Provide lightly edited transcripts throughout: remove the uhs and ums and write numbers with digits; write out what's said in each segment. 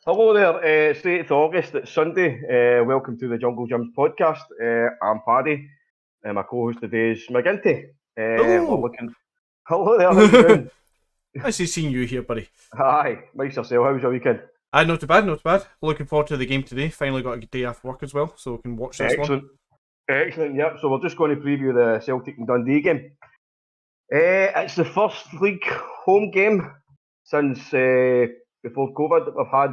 Hello there, it's the 8th of August, it's Sunday. Welcome to the Jungle Gyms podcast. I'm Paddy, and my co-host today is Mccarthy. We're Hello. looking. Hello there, how you doing? Nice to see you here, buddy. Hi, nice yourself. How was your weekend? Not too bad, not too bad. Looking forward to the game today. Finally got a good day off work as well, so we can watch this one. Excellent, excellent. Yep. So we're just going to preview the Celtic and Dundee game. It's the first league home game since before COVID that we've had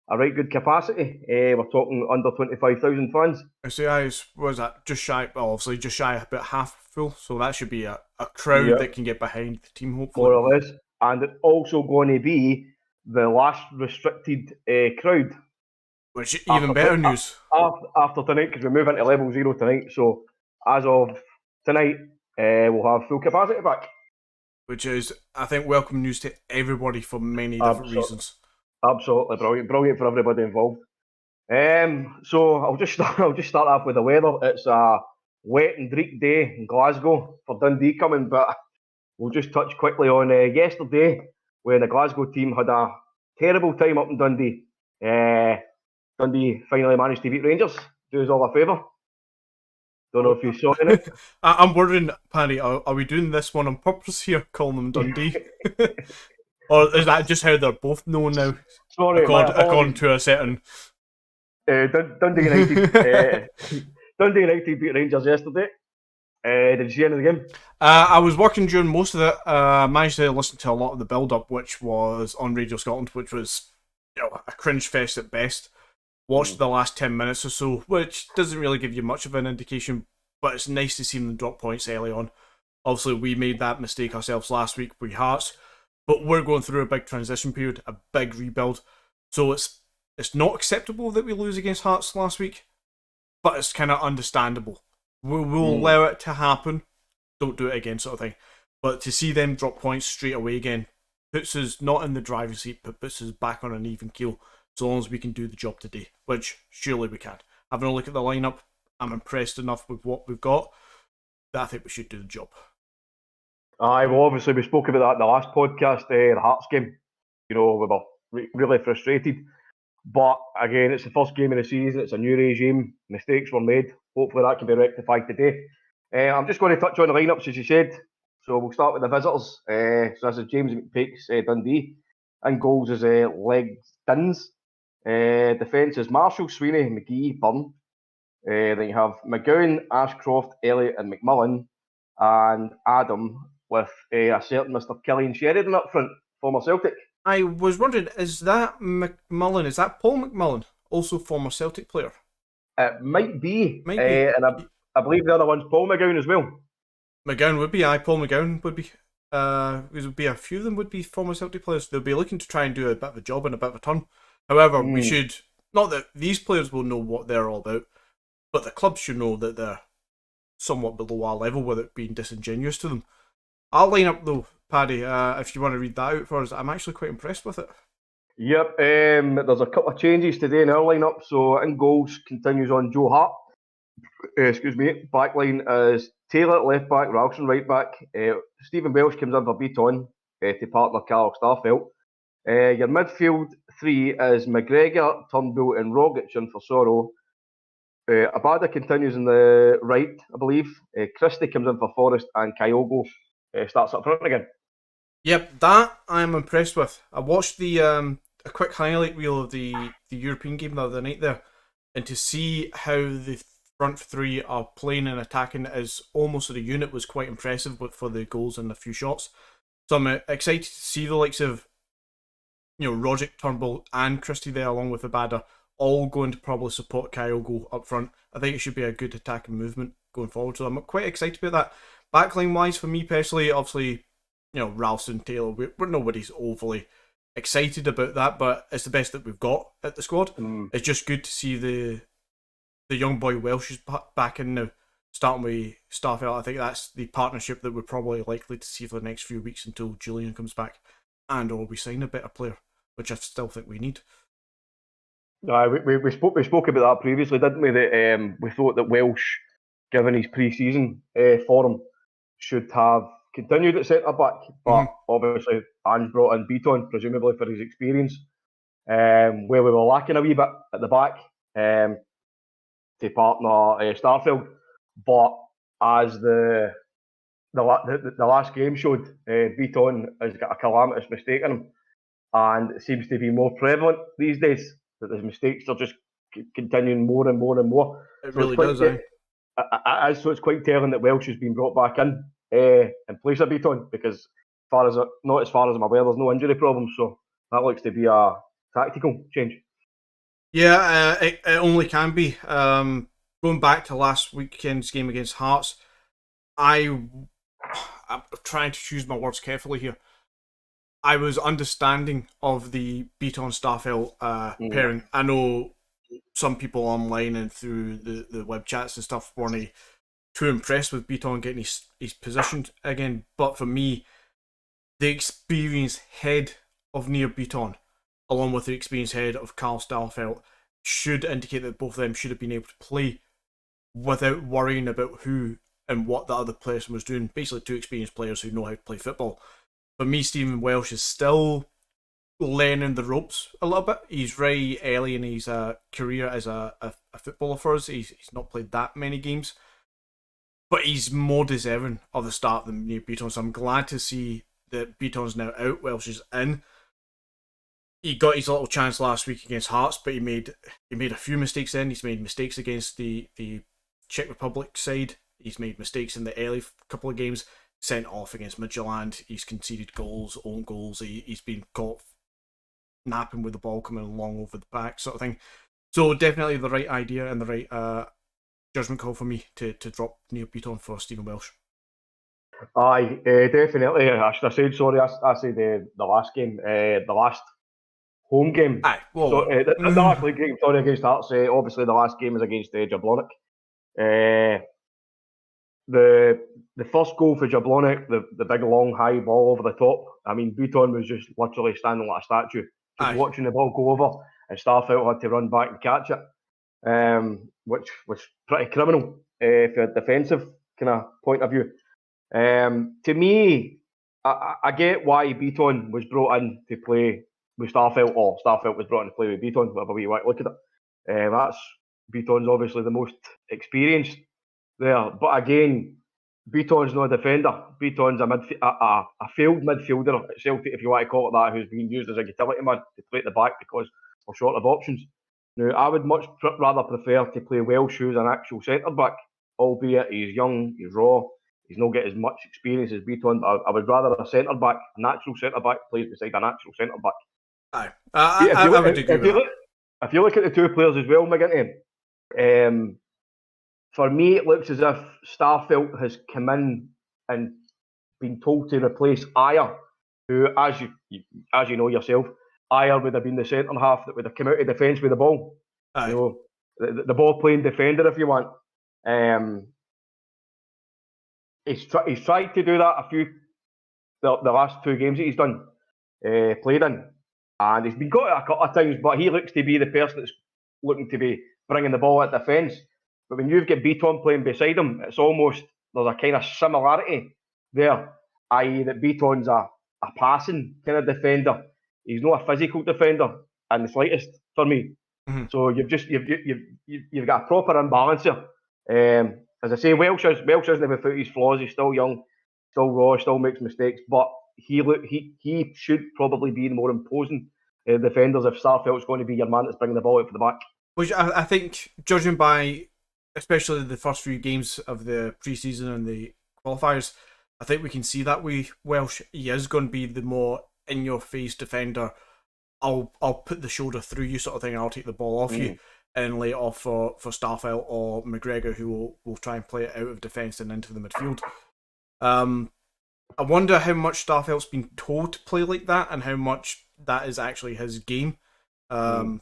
a right good capacity. We're talking under 25,000 fans. I say was that just shy, well, obviously just shy about half full, so that should be a crowd that can get behind the team, hopefully. More or less. And it's also going to be the last restricted crowd. Which even better news. After tonight, because we move into level 0 tonight. So as of tonight, we'll have full capacity back. Which is, I think, welcome news to everybody for many different reasons. Absolutely brilliant for everybody involved. So I'll just start off with the weather. It's a wet and dreary day in Glasgow for Dundee coming, but we'll just touch quickly on yesterday when the Glasgow team had a terrible time up in Dundee. Dundee finally managed to beat Rangers. Do us all a favour. Don't know if you saw it. I'm wondering, Paddy, are we doing this one on purpose here, calling them Dundee? Or is that just how they're both known now? Sorry, according to a certain... Dundee United. Dundee United beat Rangers yesterday. Did you see any of the game? I was working during most of it. I managed to listen to a lot of the build-up, which was on Radio Scotland, which was a cringe fest at best. Watched the last 10 minutes or so, which doesn't really give you much of an indication, but it's nice to see them drop points early on. Obviously, we made that mistake ourselves last week with Hearts, but we're going through a big transition period, a big rebuild, so it's not acceptable that we lose against Hearts last week, but it's kind of understandable. We'll allow it to happen, don't do it again sort of thing. But to see them drop points straight away again puts us not in the driving seat, but puts us back on an even keel, so long as we can do the job today, which surely we can. Having a look at the lineup, I'm impressed enough with what we've got that I think we should do the job. Aye, well, obviously we spoke about that in the last podcast, the Hearts game. We were really frustrated. But again, it's the first game of the season. It's a new regime. Mistakes were made. Hopefully that can be rectified today. I'm just going to touch on the lineups, as you said. So we'll start with the visitors. So this is James McPake's Dundee. And goals is Leg Dins. Defence is Marshall, Sweeney, McGee, Byrne. Then you have McGowan, Ashcroft, Elliott and McMullen. And Adam with a certain Mr. Killian Sheridan up front, former Celtic. I was wondering, is that McMullen? Is that Paul McMullen, also former Celtic player? It might be. And I believe the other one's Paul McGowan as well. McGowan would be, Paul McGowan would be. There would be a few of them would be former Celtic players. They'll be looking to try and do a bit of a job and a bit of a turn. However, we should, not that these players will know what they're all about, but the clubs should know that they're somewhat below our level without being disingenuous to them. Our lineup though, Paddy, if you want to read that out for us, I'm actually quite impressed with it. Yep, there's a couple of changes today in our lineup. So in goals continues on Joe Hart. Backline is Taylor left back, Ralston right back. Stephen Welsh comes in for Beaton to partner Carl Starfelt. Your midfield three is McGregor, Turnbull and Rogic in for Sorrow. Abada continues in the right, I believe. Christie comes in for Forrest and Kyogo starts up front again. Yep, that I'm impressed with. I watched the a quick highlight reel of the European game the other night there, and to see how the front three are playing and attacking as almost a unit was quite impressive for the goals and a few shots. So I'm excited to see the likes of Rogic, Turnbull and Christie there along with Abada all going to probably support Kyogo up front. I think it should be a good attacking movement going forward. So I'm quite excited about that. Backline wise, for me personally, obviously, Ralston, Taylor, we're nobody's overly excited about that, but it's the best that we've got at the squad. It's just good to see the young boy Welsh is back in now, starting with Starfelt. I think that's the partnership that we're probably likely to see for the next few weeks until Julian comes back, and or we sign a better player, which I still think we need. We spoke about that previously, didn't we? That we thought that Welsh, given his pre-season form, should have continued at centre back, but obviously Ange brought in Beaton, presumably for his experience. where we were lacking a wee bit at the back to partner Starfield. But as the last game showed, Beaton has got a calamitous mistake in him, and it seems to be more prevalent these days that his mistakes are just continuing more and more and more. It So really does, eh? So it's quite telling that Welsh has been brought back in place of Beaton, because not as far as I'm aware, there's no injury problems. So that looks to be a tactical change. Yeah, it only can be. Going back to last weekend's game against Hearts, I'm trying to choose my words carefully here. I was understanding of the Beaton Starfelt pairing. I know some people online and through the web chats and stuff weren't too impressed with Beaton getting his position again, but for me, the experienced head of Near Beaton, along with the experienced head of Carl Starfelt, should indicate that both of them should have been able to play without worrying about who and what the other person was doing. Basically, two experienced players who know how to play football. For me, Stephen Welsh is still learning the ropes a little bit. He's very early in his career as a footballer for us. He's not played that many games, but he's more deserving of the start than Near Beaton. So I'm glad to see that Beaton's now out, Welsh is in. He got his little chance last week against Hearts, but he made a few mistakes then. He's made mistakes against the Czech Republic side. He's made mistakes in the early couple of games. Sent off against Midtjylland. He's conceded goals, own goals. He's been caught napping with the ball coming along over the back, sort of thing. So definitely the right idea and the right judgment call for me to drop Neil Beaton for Stephen Welsh. Aye, definitely. I should have said sorry. I said the last game, the last home game. Aye, well, so, the last league game, sorry, against Hearts. Obviously, the last game is against Jablonec. The first goal for Jablonec, the big long high ball over the top. I mean, Beaton was just literally standing like a statue, just watching the ball go over, and Starfelt had to run back and catch it, which was pretty criminal for a defensive kind of point of view. To me, I get why Beaton was brought in to play with Starfelt, or Starfelt was brought in to play with Beaton, whatever way you want to look at it. That's Beaton's obviously the most experienced there, but again, Beaton's not a defender. Beaton's a failed midfielder at Celtic, if you want to call it that, who's being used as a utility man to play at the back because we're short of options. Now, I would much rather prefer to play Welsh, who's an actual centre back, albeit he's young, he's raw, he's not got as much experience as Beaton. But I would rather a centre back, a natural centre back, plays beside a natural centre back. Aye, I would agree with that. If you look at the two players as well, Mccarthy, for me, it looks as if Starfelt has come in and been told to replace Ayer, who, as you know yourself, Ayer would have been the centre half that would have come out of defence with the ball. Aye. You know, the ball playing defender, if you want. He's tried to do that the last two games that he's done, played in, and he's been got it a couple of times. But he looks to be the person that's looking to be bringing the ball at defence. But when you've got Beaton playing beside him, it's almost, there's a kind of similarity there, i.e. that Beaton's a passing kind of defender. He's not a physical defender in the slightest for me. Mm-hmm. So you've got a proper imbalance here. As I say, Welsh hasn't without his flaws. He's still young, still raw, still makes mistakes, but he should probably be the more imposing defenders if Starfelt's going to be your man that's bringing the ball out for the back. Which I think, judging by especially the first few games of the pre-season and the qualifiers, I think we can see that with Welsh. He is going to be the more in-your-face defender. I'll put the shoulder through you sort of thing, and I'll take the ball off you and lay it off for Starfelt or McGregor, who will try and play it out of defence and into the midfield. I wonder how much Starfelt's been told to play like that and how much that is actually his game. I'm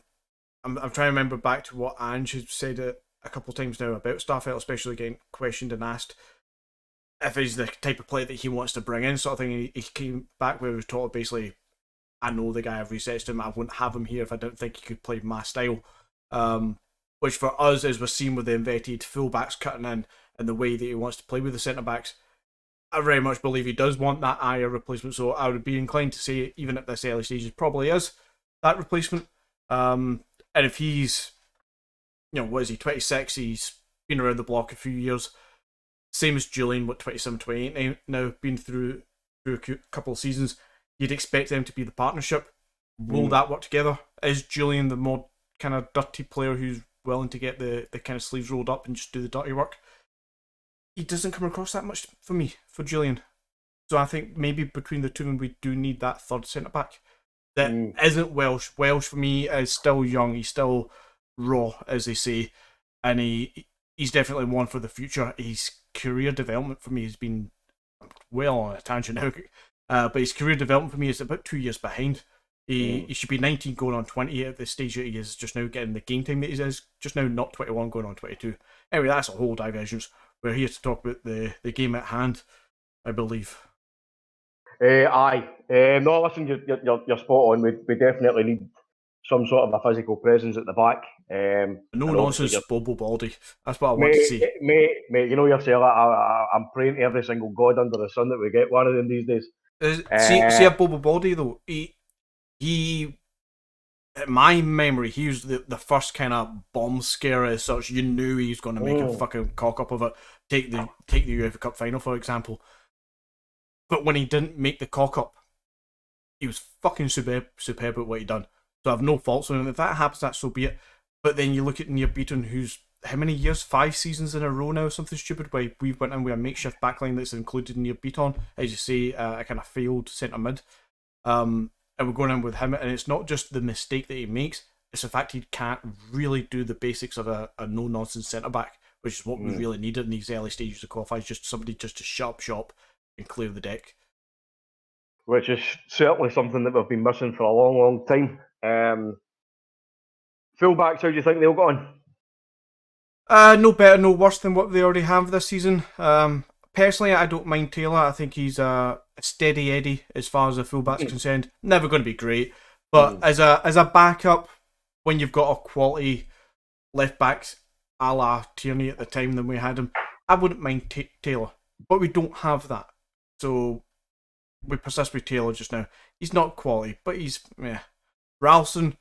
trying to remember back to what Ange has said a couple of times now about Starfelt, especially getting questioned and asked if he's the type of player that he wants to bring in, sort of thing. He came back where he was told basically, I know the guy, I've researched him, I wouldn't have him here if I didn't think he could play my style. Which for us, as we're seeing with the inverted fullbacks cutting in and the way that he wants to play with the centre-backs, I very much believe he does want that Ayer replacement, so I would be inclined to say, even at this early stage, it probably is that replacement. And if he's, what is he, 26, he's been around the block a few years, same as Julian, 27, 28 now, been through a couple of seasons, you'd expect them to be the partnership. Will that work together? Is Julian the more kind of dirty player who's willing to get the kind of sleeves rolled up and just do the dirty work? He doesn't come across that much for me, for Julian. So I think maybe between the two of them, we do need that third centre-back that isn't Welsh. Welsh, for me, is still young. He's still raw, as they say. And he's definitely one for the future. His career development for me has been well on a tangent now. But his career development for me is about 2 years behind. He should be 19 going on 20 at the stage that he is just now, getting the game time that he is just now, not 21 going on 22. Anyway, that's a whole divergence. We're here to talk about the game at hand, I believe. Aye. No, listen, you're spot on. We definitely need some sort of a physical presence at the back. No nonsense, Bobo Baldy. That's what I want to see. Mate, you know yourself, I'm praying to every single god under the sun that we get one of them these days. See a Bobo Baldy, though. He, in my memory, he was the first kind of bomb scare as such. You knew he was going to make a fucking cock up of it. Take the UEFA Cup final, for example. But when he didn't make the cock up, he was fucking superb at what he done. So I have no faults on him. If that happens, that's so be it. But then you look at Neil Beaton, who's how many years? 5 seasons in a row now, something stupid, where we went in with a makeshift backline that's included Neil Beaton, as you say, a kind of failed centre mid. And we're going in with him, and it's not just the mistake that he makes, it's the fact he can't really do the basics of a no-nonsense centre-back, which is what we really needed in these early stages of qualifiers, just somebody just to shut up shop and clear the deck. Which is certainly something that we've been missing for a long, long time. Fullbacks, how do you think they'll go on? No better, no worse than what they already have this season. Personally, I don't mind Taylor. I think he's a steady Eddie as far as the fullback's concerned. Never going to be great, but as a backup, when you've got a quality left backs a la Tierney at the time than we had him, I wouldn't mind Taylor. But we don't have that, so we persist with Taylor just now. He's not quality, but he's meh. Ralston,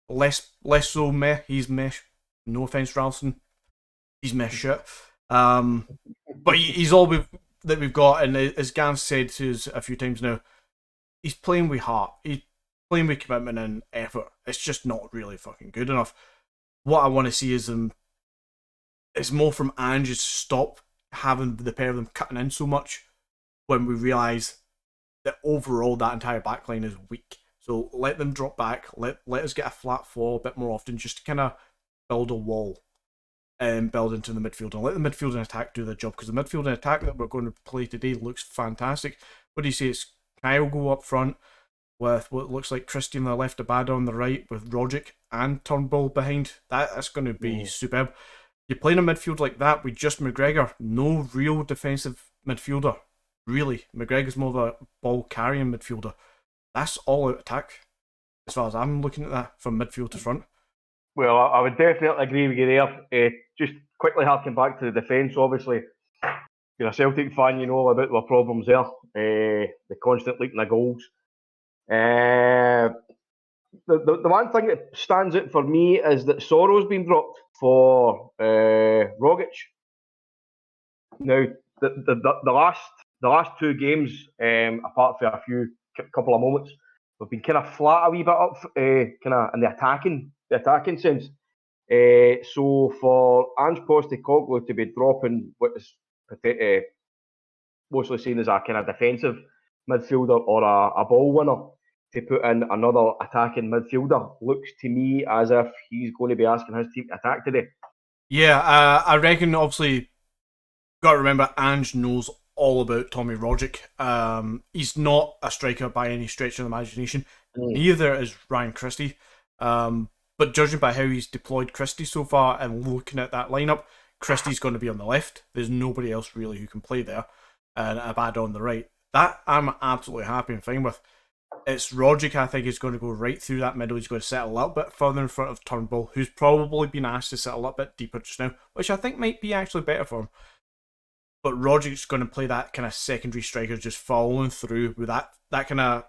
less so meh. He's meh. No offense, Ralston. He's meh shit. But he's all that we've got, and as Gans said to us a few times now, he's playing with heart. He's playing with commitment and effort. It's just not really fucking good enough. What I want to see is more from Ange, just stop having the pair of them cutting in so much when we realise that overall that entire backline is weak. So let them drop back, let us get a flat four a bit more often, just to kind of build a wall and build into the midfield, and let the midfield and attack do their job, because the midfield and attack that we're going to play today looks fantastic. What do you say? It's Kyle go up front with what looks like Christie on the left, Abada on the right, with Rogic and Turnbull behind. That's going to be superb. You're playing a midfield like that with just McGregor, no real defensive midfielder. Really, McGregor's more of a ball carrying midfielder. That's all out attack, as far as I'm looking at that, from midfield to front. Well, I would definitely agree with you there. Just quickly harking back to the defence, obviously, you're a Celtic fan, you know about their problems there. The constant leaking of goals. The one thing that stands out for me is that Sorrow's been dropped for Rogic. Now, the last 2 games, apart from a couple of moments, we've been kind of flat a wee bit up, kind of in the attacking sense. So for Ange Postecoglou to be dropping what is mostly seen as a kind of defensive midfielder or a ball winner to put in another attacking midfielder looks to me as if he's going to be asking his team to attack today. Yeah, I reckon, obviously, got to remember, Ange knows all about Tommy Rogic. He's not a striker by any stretch of the imagination. Neither is Ryan Christie. But judging by how he's deployed Christie so far and looking at that lineup, Christie's going to be on the left. There's nobody else really who can play there. And Abada on the right. That I'm absolutely happy and fine with. It's Rogic, I think, is going to go right through that middle. He's going to sit a little bit further in front of Turnbull, who's probably been asked to sit a little bit deeper just now, which I think might be actually better for him. But Rogic's going to play that kind of secondary striker, just following through with that kind of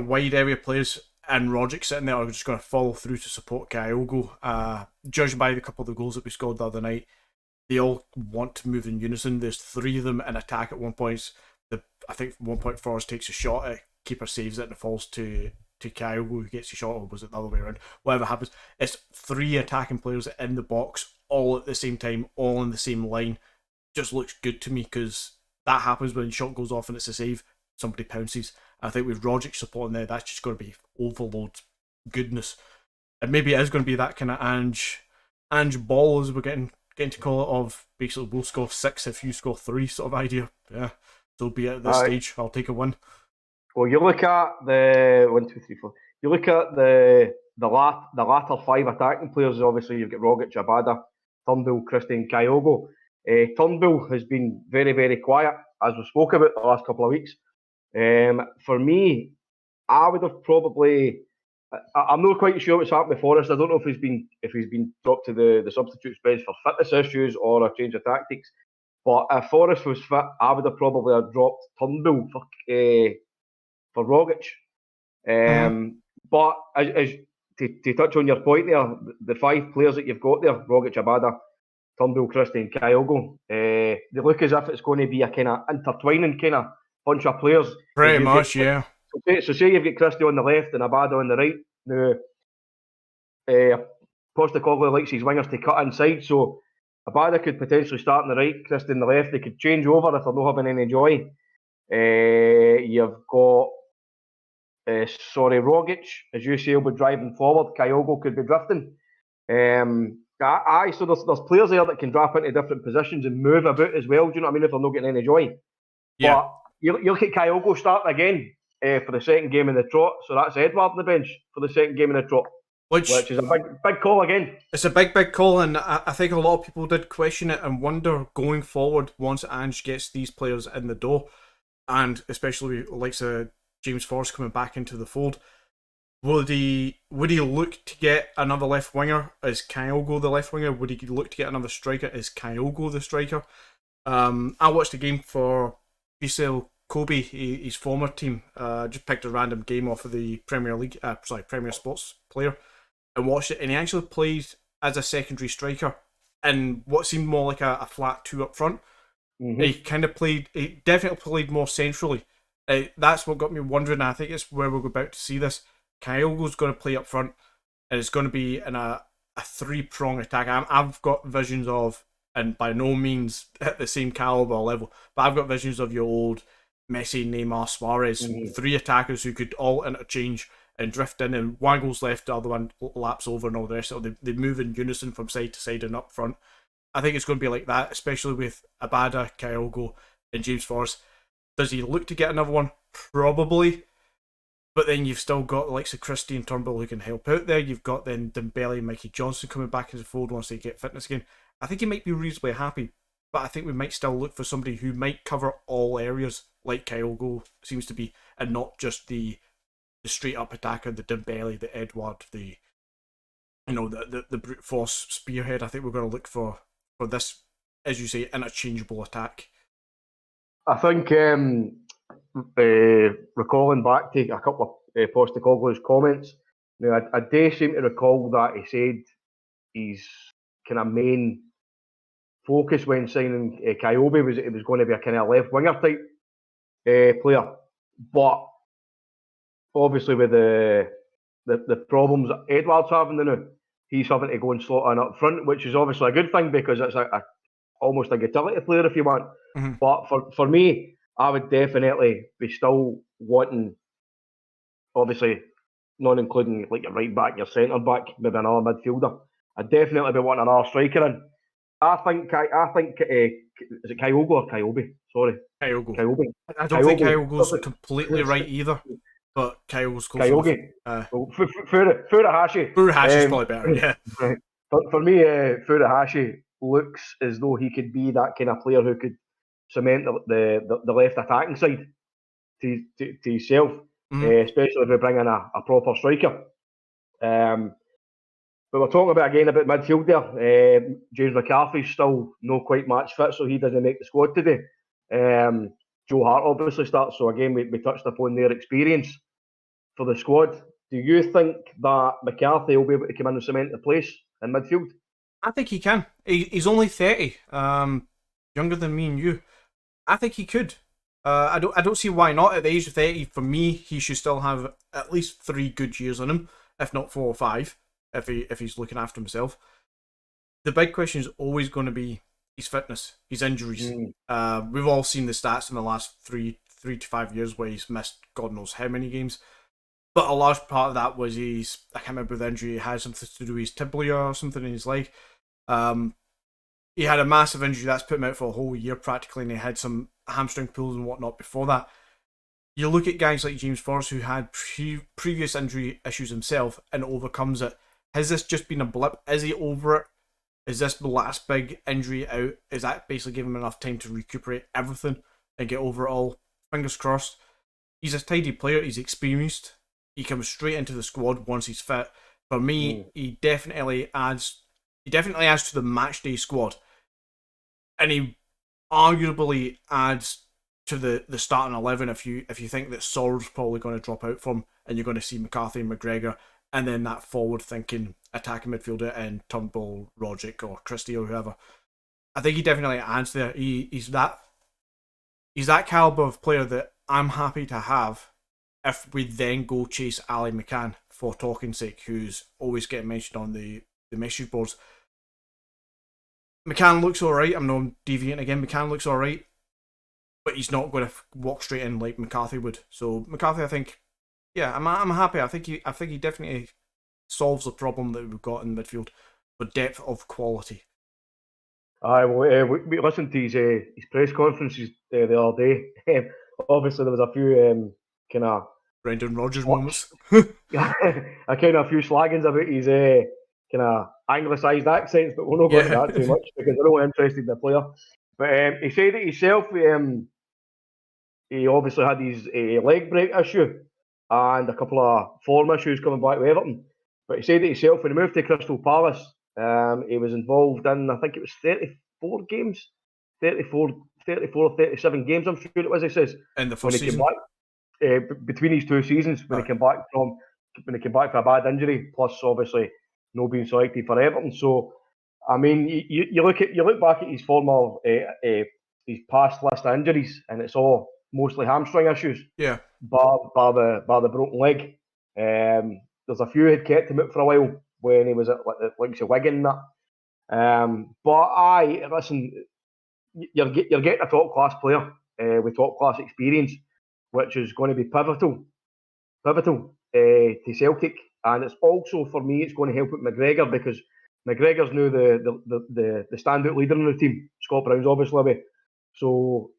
wide area players and Rogic sitting there are just going to follow through to support Kyogo. Judging by the couple of the goals that we scored the other night, they all want to move in unison. There's 3 of them in attack at one point. I think at one point Forrest takes a shot at keeper, saves it, and it falls to Kyogo, who gets a shot, or was it the other way around? Whatever happens, it's 3 attacking players in the box, all at the same time, all in the same line. Just looks good to me, because that happens when the shot goes off and it's a save, somebody pounces. I think with Rogic supporting there, that's just going to be overload goodness. And maybe it is going to be that kind of Ange ball, as we're getting to call it, of basically we'll score 6 if you score 3 sort of idea. Yeah, so be it at this stage. I'll take a win. Well, you look at the 1, 2, 3, 4. You look at the latter 5 attacking players. Obviously, you've got Rogic, Abada, Turnbull, Christie, and Kyogo. Turnbull has been very, very quiet, as we spoke about the last couple of weeks. For me, I would have probably. I'm not quite sure what's happened with Forrest. I don't know if he's been dropped to the substitutes bench for fitness issues or a change of tactics. But if Forrest was fit, I would have probably dropped Turnbull for Rogic. But as to touch on your point there, the 5 players that you've got there, Rogic, Abada, Turnbull, Christie, and Kyogo, they look as if it's going to be a kind of intertwining kind of bunch of players. Pretty much, yeah. So say you've got Christie on the left and Abada on the right. Now, Postecoglou likes his wingers to cut inside, so Abada could potentially start on the right, Christie on the left. They could change over if they're not having any joy. You've got Rogic, as you say, will be driving forward. Kyogo could be drifting. So there's players there that can drop into different positions and move about as well. Do you know what I mean? If they're not getting any joy. Yeah. But you look at Kyogo starting again for the second game in the trot. So that's Edward on the bench for the second game in the trot. Which is a big call again. It's a big call, and I think a lot of people did question it and wonder going forward once Ange gets these players in the door, and especially like James Forrest coming back into the fold. Would he look to get another left winger? Is Kyogo the left winger? Would he look to get another striker? Is Kyogo the striker? I watched a game for Vissel Kobe, his former team. Just picked a random game off of the Premier Sports player, and watched it. And he actually played as a secondary striker in what seemed more like a flat 2 up front. Mm-hmm. He definitely played more centrally. That's what got me wondering. I think it's where we're about to see this. Kyogo's going to play up front, and it's going to be in a 3-prong attack. I've got visions of, and by no means at the same caliber level, but I've got visions of your old Messi, Neymar, Suarez, 3 attackers who could all interchange and drift in, and one goes left, the other one laps over, and all the rest of it. They move in unison from side to side and up front. I think it's going to be like that, especially with Abada, Kyogo, and James Forrest. Does he look to get another one? Probably. But then you've still got the likes of Christie and Turnbull who can help out there. You've got then Dembele and Mikey Johnson coming back into the fold once they get fitness again. I think he might be reasonably happy, but I think we might still look for somebody who might cover all areas, like Kyogo seems to be, and not just the straight up attacker, the Dembele, the Edward, the brute force spearhead. I think we're going to look for this, as you say, interchangeable attack. I think recalling back to a couple of Postecoglou's comments, I do seem to recall that he said his kind of main focus when signing Kyobe was that he was going to be a kind of left winger type player, but obviously with the problems that Edward's having now, he's having to go and slot in up front, which is obviously a good thing because it's almost a utility player if you want. Mm-hmm. But for me, I would definitely be still wanting, obviously not including like your right back, your centre back, maybe another midfielder. I'd definitely be wanting another striker in. I think is it Kyogo or Kyobe? Sorry, Kyogo. I don't think Kyogo's completely right either, but Kyogo's close. Kyoge. Furuhashi. Furahashi's probably better. Yeah. For me, Furuhashi looks as though he could be that kind of player who could cement the left attacking side to himself, especially if we bring in a proper striker. But we're talking about midfield there. James McCarthy's still not quite match fit, so he doesn't make the squad today. Joe Hart obviously starts, so again we touched upon their experience for the squad. do you think that McCarthy will be able to come in and cement the place in midfield? I think he can. He's only 30, younger than me and you. I think he could. I don't see why not. At the age of 30, for me, he should still have at least 3 good years in him, if not 4 or 5, if he's looking after himself. The big question is always going to be his fitness, his injuries. We've all seen the stats in the last 3 to 5 years where he's missed God knows how many games. But a large part of that was I can't remember the injury he had, something to do with his tibia or something in his leg. He had a massive injury that's put him out for a whole year practically, and he had some hamstring pulls and whatnot before that. You look at guys like James Forrest who had previous injury issues himself and overcomes it. Has this just been a blip? Is he over it? Is this the last big injury out? Is that basically giving him enough time to recuperate everything and get over it all? Fingers crossed. He's a tidy player. He's experienced. He comes straight into the squad once he's fit. For me, he definitely adds to the matchday squad. And he arguably adds to the starting 11 if you think that Sorrell's probably going to drop out from, and you're going to see McCarthy and McGregor, and then that forward-thinking attacking midfielder and Turnbull, Rogic, or Christie or whoever. I think he definitely adds there. He's that calibre of player that I'm happy to have if we then go chase Ali McCann for talking sake, who's always getting mentioned on the message boards. McCann looks alright. I'm deviating again. McCann looks alright, but he's not going to walk straight in like McCarthy would. So McCarthy, I think, yeah, I'm happy. I think he definitely solves the problem that we've got in midfield for depth of quality. We listened to his press conferences the other day. Obviously, there was a few kind of Brendan Rodgers moments. a kind of a few slaggings about his kind of anglicised accents, but we'll not go into that too much because we're not interested in the player. But he said it himself. He obviously had his leg break issue and a couple of form issues coming back with Everton. But he said it himself when he moved to Crystal Palace. He was involved in, I think it was 34 games, 34 or 37 games, I'm sure it was, he says. In the first season? Between these 2 seasons, when he came back from a bad injury, plus obviously no being selected for Everton. So, I mean, you look back at his former, his past list of injuries, and it's all mostly hamstring issues. Yeah. Bar the broken leg. There's a few had kept him out for a while when he was at like Wigan and that. But listen, you're getting a top class player with top class experience, which is going to be pivotal to Celtic, and it's also for me it's going to help with McGregor because McGregor's now the standout leader in the team. Scott Brown's obviously away, so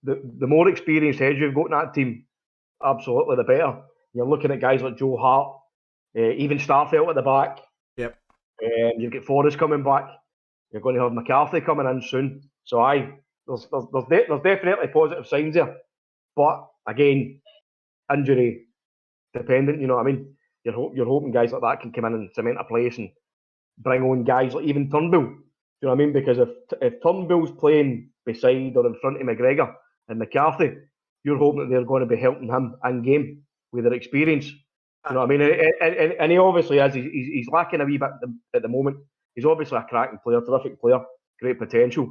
the more experienced heads you've got in that team, absolutely the better. You're looking at guys like Joe Hart, even Starfelt at the back. Yep. You've got Forrest coming back. You're going to have McCarthy coming in soon. So there's definitely positive signs there. But again, injury dependent. You know what I mean? You're hoping guys like that can come in and cement a place and bring on guys like even Turnbull. Do you know what I mean? Because if Turnbull's playing beside or in front of McGregor and McCarthy, you're hoping that they're going to be helping him in game with their experience. You know what I mean? And he obviously is. He's lacking a wee bit at the moment. He's obviously a cracking player, terrific player, great potential.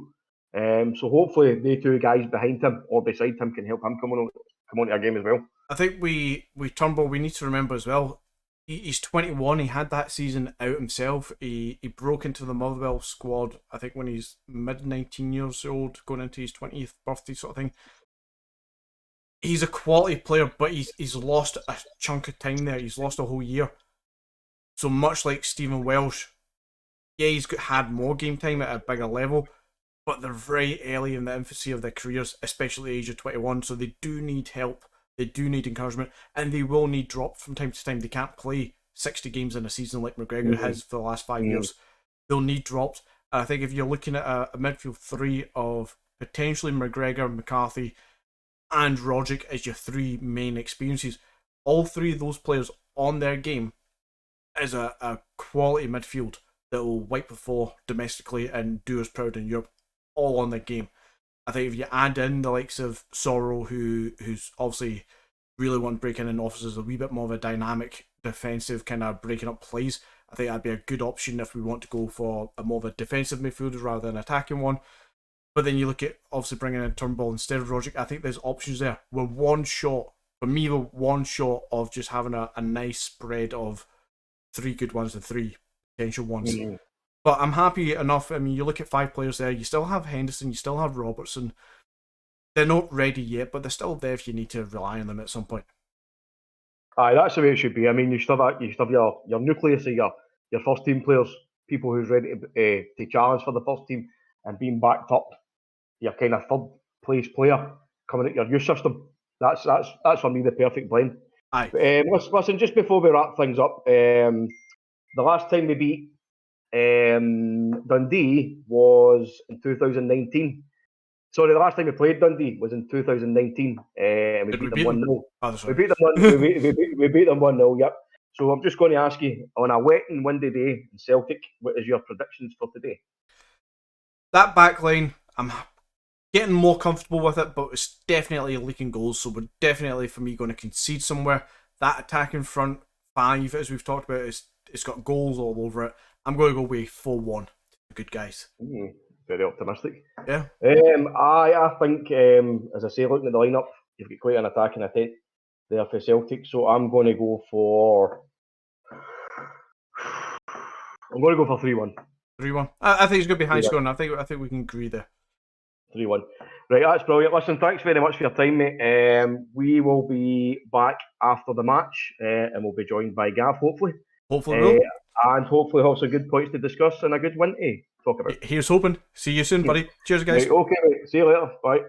So hopefully the 2 guys behind him or beside him can help him come onto our game as well. I think we Turnbull, we need to remember as well, he's 21. He had that season out himself. He broke into the Motherwell squad, I think, when he's mid-19 years old, going into his 20th birthday sort of thing. He's a quality player, but he's lost a chunk of time there. He's lost a whole year. So much like Stephen Welsh, yeah, he's had more game time at a bigger level, but they're very early in the infancy of their careers, especially at the age of 21, so they do need help. They do need encouragement, and they will need drop from time to time. They can't play 60 games in a season like McGregor has for the last 5 years. They'll need drops. And I think if you're looking at a midfield 3 of potentially McGregor, McCarthy, and Rogic as your 3 main experiences, all 3 of those players on their game is a quality midfield that will wipe the floor domestically and do us proud in Europe, all on their game. I think if you add in the likes of Sorrell, who's obviously really want to break in and offers us a wee bit more of a dynamic defensive kind of breaking up plays. I think that'd be a good option if we want to go for a more of a defensive midfielder rather than an attacking one. But then you look at obviously bringing in Turnbull instead of Roderick. I think there's options there. We're one shot of just having a nice spread of 3 good ones and 3 potential ones. Mm-hmm. But I'm happy enough. I mean, you look at 5 players there. You still have Henderson. You still have Robertson. They're not ready yet, but they're still there if you need to rely on them at some point. Aye, that's the way it should be. I mean, you still have your nucleus of your first team players, people who's ready to challenge for the first team, and being backed up, your kind of third place player coming at your youth system. That's for me the perfect blend. Aye. Listen, just before we wrap things up, the last time we beat Dundee was in 2019. Sorry, the last time we played Dundee was in 2019, and we beat them 1-0. We beat them we beat them 1-0. Yep. So I'm just going to ask you, on a wet and windy day in Celtic, what is your predictions for today? That back line, I'm getting more comfortable with it, but it's definitely leaking goals. So we're definitely, for me, going to concede somewhere. That attacking front 5, as we've talked about, it's got goals all over it. I'm going to go with 4-1. Good guys. Very optimistic. Yeah. I think, as I say, looking at the lineup, you've got quite an attacking intent there for Celtic. So I'm going to go for 3-1. 3-1. I think it's going to be high scoring. I think we can agree there. 3-1. Right, that's brilliant. Listen, thanks very much for your time, mate. We will be back after the match, and we'll be joined by Gav, hopefully. Hopefully, and hopefully have some good points to discuss and a good win to talk about. Here's hoping. See you soon, buddy. Cheers, guys. Right, okay, mate. See you later. Bye.